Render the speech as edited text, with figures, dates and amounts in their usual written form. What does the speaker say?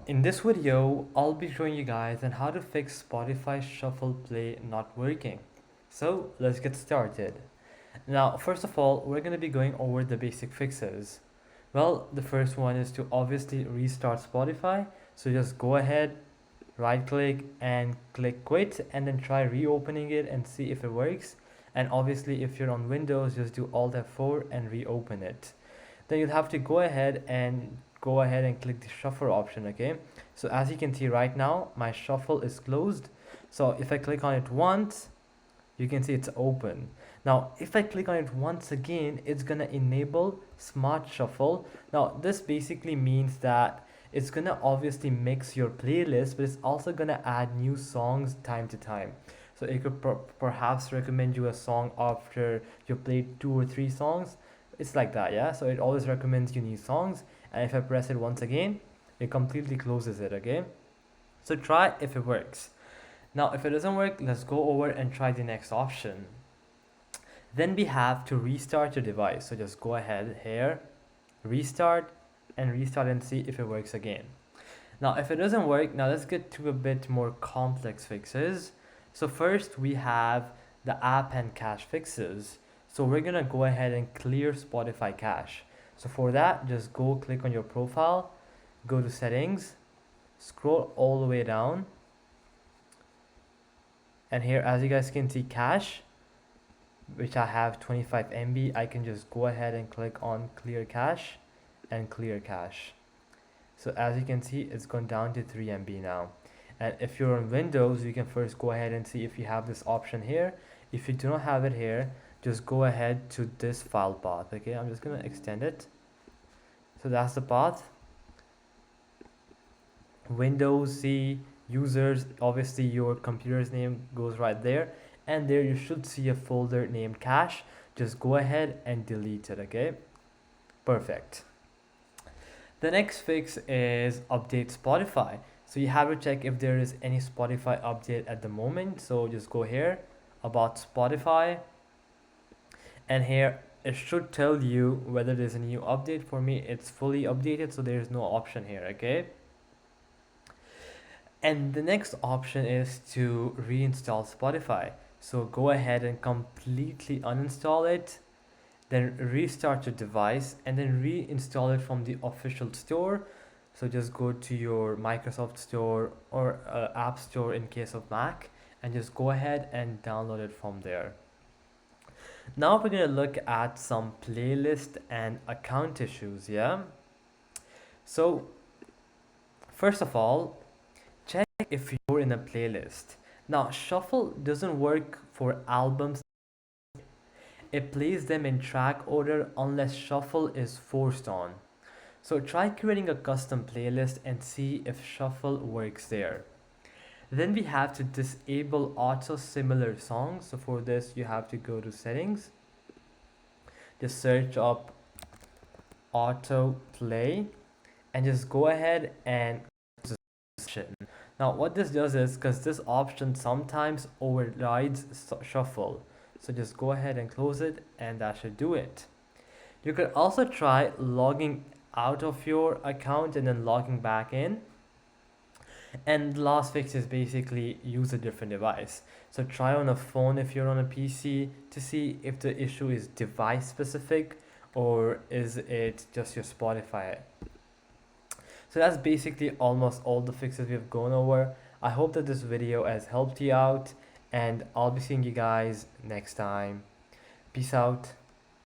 In this video, I'll be showing you guys on how to fix Spotify Shuffle Play not working. So let's get started. Now, first of all, we're going to be going over the basic fixes. Well, the first one is to obviously restart Spotify. So just go ahead, right click and click quit, and then try reopening it and see if it works. And obviously, if you're on Windows, just do Alt F4 and reopen it. Then you'll have to go ahead and click the shuffle option. Okay, so as you can see right now, my shuffle is closed. So if I click on it once, you can see it's open. Now if I click on it once again, it's gonna enable smart shuffle. Now this basically means that it's gonna obviously mix your playlist, but it's also gonna add new songs time to time. So it could perhaps recommend you a song after you played 2 or 3 songs. It's like that, yeah. So it always recommends you new songs, and if I press it once again, it completely closes it. Okay, so try if it works. Now if it doesn't work, let's go over and try the next option. Then we have to restart your device. So just go ahead here, restart, and restart and see if it works again. Now if it doesn't work, now let's get to a bit more complex fixes. So first we have the app and cache fixes. So we're gonna go ahead and clear Spotify cache. So for that, just go click on your profile, go to settings, scroll all the way down, and here as you guys can see cache, which I have 25 MB, I can just go ahead and click on clear cache and clear cache. So as you can see, it's gone down to 3 MB now. And if you're on Windows, you can first go ahead and see if you have this option here. If you do not have it here, just go ahead to this file path. Okay, I'm just gonna extend it. So that's the path. Windows C users, obviously your computer's name goes right there, and there you should see a folder named cache. Just go ahead and delete it. Okay, perfect. The next fix is update Spotify. So you have to check if there is any Spotify update at the moment. So just go here, about Spotify, and here it should tell you whether there's a new update. For me, it's fully updated, so there's no option here. Okay, and the next option is to reinstall Spotify. So go ahead and completely uninstall it, then restart your device, and then reinstall it from the official store. So just go to your Microsoft Store or App Store in case of Mac, and just go ahead and download it from there. Now we're going to look at some playlist and account issues. Yeah, so first of all, check if you're in a playlist. Now shuffle doesn't work for albums. It plays them in track order unless shuffle is forced on. So try creating a custom playlist and see if shuffle works there. Then we have to disable auto similar songs. So for this, you have to go to settings, just search up auto play, and just go ahead and now what this does is, because this option sometimes overrides shuffle, so just go ahead and close it, and that should do it. You could also try logging out of your account and then logging back in. And the last fix is basically use a different device. So try on a phone if you're on a PC to see if the issue is device specific or is it just your Spotify. So that's basically almost all the fixes we've gone over. I hope that this video has helped you out, and I'll be seeing you guys next time. Peace out.